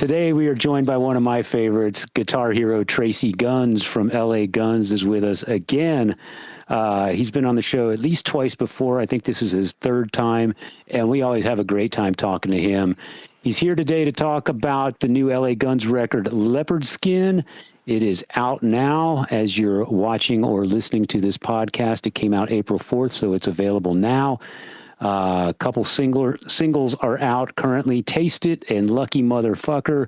Today we are joined by one of my favorites, guitar hero Tracii Guns from LA Guns is with us again. He's been on the show at least twice before. I think this is his third time, and we always have a great time talking to him. He's here today to talk about the new LA Guns record, Leopard Skin. It is out now as you're watching or listening to this podcast. It came out April 4th, so it's available now. A couple singles are out currently. Taste It and Lucky Motherfucker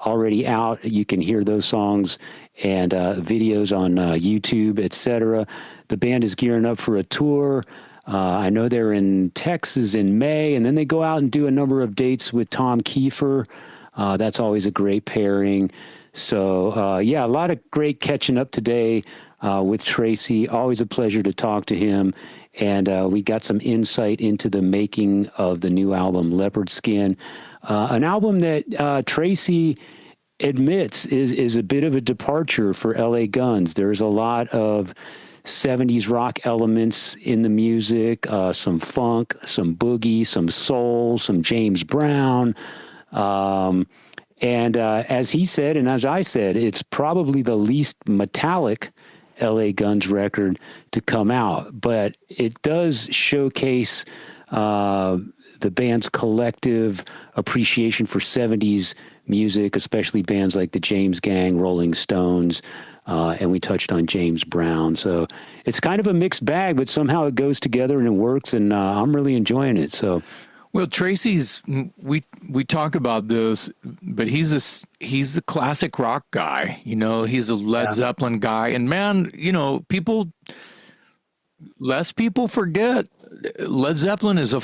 already out. You can hear those songs and videos on YouTube, etc. The band is gearing up for a tour. I know they're in Texas in May, and then they go out and do a number of dates with Tom Kiefer. That's always a great pairing. So, yeah, a lot of great catching up today with Tracii. Always a pleasure to talk to him. And we got some insight into the making of the new album, Leopard Skin, an album that Tracii admits is a bit of a departure for LA Guns. There's a lot of 70s rock elements in the music, some funk, some boogie, some soul, some James Brown. And as he said, and as I said, it's probably the least metallic LA Guns record to come out, but it does showcase the band's collective appreciation for 70s music, especially bands like the James Gang, Rolling Stones, and we touched on James Brown. So it's kind of a mixed bag, but somehow it goes together and it works, and I'm really enjoying it. So. Well, Tracii's, we talk about this, but he's a classic rock guy. You know, he's a Led Zeppelin guy, and man, you know, less people forget Led Zeppelin is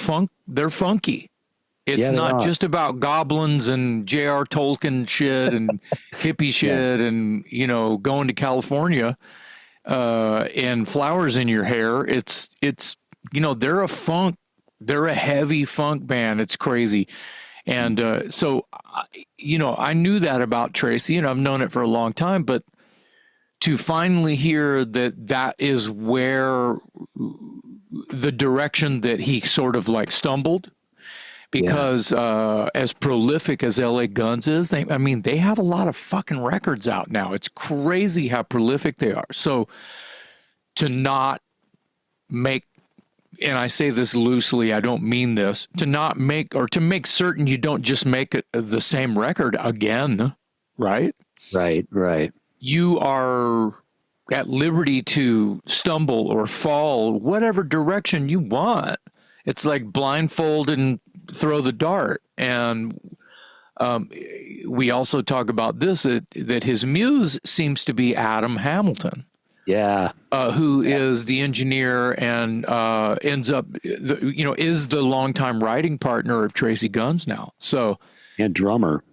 they're funky. It's not just about goblins and J.R. Tolkien shit and hippie shit and, you know, going to California and flowers in your hair. It's you know, they're a heavy funk band. It's crazy. And so, you know, I knew that about Tracii, and I've known it for a long time, but to finally hear that is where the direction that he sort of like stumbled, because as prolific as LA Guns is, they have a lot of fucking records out now. It's crazy how prolific they are. So to not make, and I say this loosely, I don't mean this, to make certain you don't just make the same record again, right? Right. You are at liberty to stumble or fall whatever direction you want. It's like blindfold and throw the dart. And we also talk about this, that his muse seems to be Adam Hamilton. Yeah. Who is the engineer and ends up, is the longtime writing partner of Tracii Guns now. So, and drummer.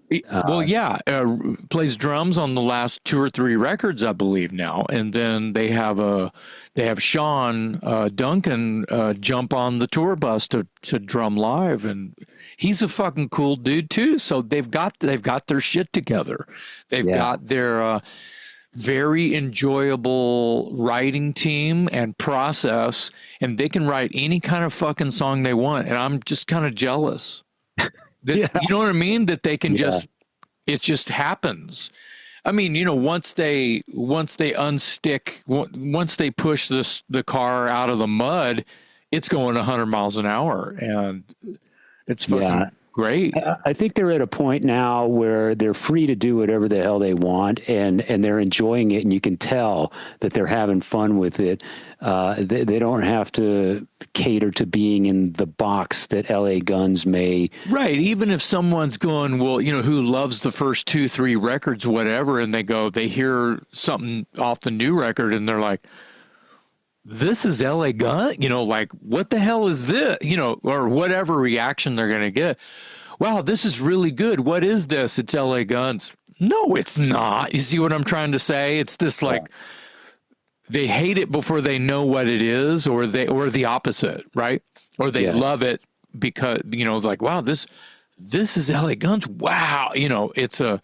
Plays drums on the last 2 or 3 records, I believe now. And then they have Sean Duncan jump on the tour bus to drum live, and he's a fucking cool dude too. So they've got their shit together. They've got their very enjoyable writing team and process, and they can write any kind of fucking song they want. And I'm just kind of jealous that, you know what I mean? That they can it just happens. I mean, you know, once they unstick, once they push the car out of the mud, it's going 100 miles an hour, and it's fucking great. I think they're at a point now where they're free to do whatever the hell they want, and they're enjoying it, and you can tell that they're having fun with it. They don't have to cater to being in the box that LA Guns may. Right. Even if someone's going, well, you know, who loves the first 2, 3 records, whatever, and they hear something off the new record, and they're like, this is LA Gun, you know, like, what the hell is this, you know, or whatever reaction they're going to get. Wow, this is really good. What is this? It's LA Guns. No, it's not. You see what I'm trying to say? It's this like, they hate it before they know what it is, or the opposite, right? Or they love it because, you know, like, wow, this is LA Guns. Wow. You know, it's a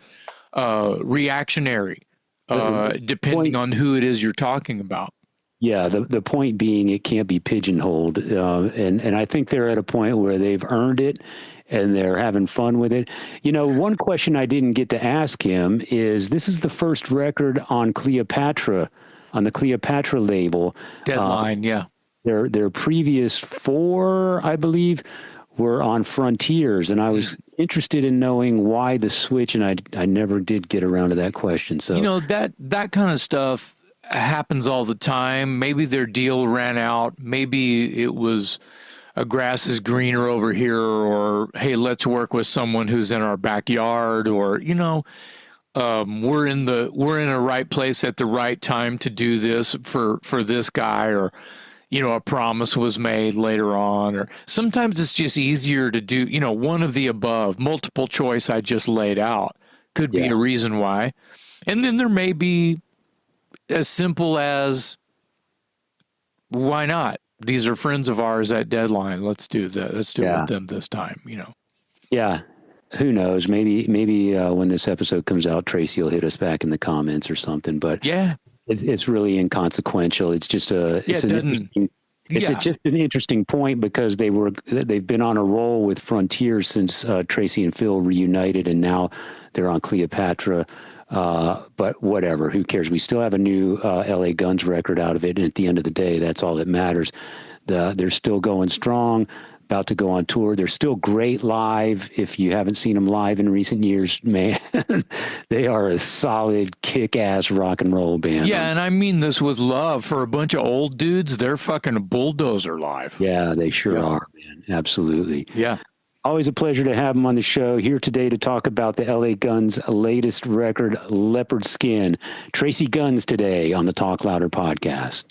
reactionary, depending on who it is you're talking about. Yeah, the point being it can't be pigeonholed, and I think they're at a point where they've earned it, and they're having fun with it. You know, one question I didn't get to ask him is, this is the first record on Cleopatra, on the Cleopatra label. Deadline, yeah. Their previous 4, I believe, were on Frontiers, and I was interested in knowing why the switch, and I never did get around to that question. So, you know, that kind of stuff happens all the time. Maybe their deal ran out. Maybe it was a grass is greener over here, or hey, let's work with someone who's in our backyard, or you know, we're in a right place at the right time to do this for this guy, or you know, a promise was made later on, or sometimes it's just easier to do, you know, one of the above. Multiple choice I just laid out could be a reason why. And then there may be as simple as, why not? These are friends of ours at Deadline. Let's do that. Let's do it with them this time, you know. Yeah. Who knows? Maybe when this episode comes out, Tracii will hit us back in the comments or something. But yeah, it's really inconsequential. It's just just an interesting point, because they've been on a roll with Frontier since Tracii and Phil reunited, and now they're on Cleopatra. But whatever, who cares? We still have a new LA Guns record out of it, and at the end of the day, that's all that matters. They're still going strong, about to go on tour. They're still great live. If you haven't seen them live in recent years, man, they are a solid, kick-ass rock and roll band. Yeah, and I mean this with love. For a bunch of old dudes, they're fucking a bulldozer live. Yeah, they sure are, man. Absolutely. Yeah. Always a pleasure to have him on the show. Here today to talk about the LA Guns' latest record, Leopard Skin. Tracii Guns today on the Talk Louder podcast.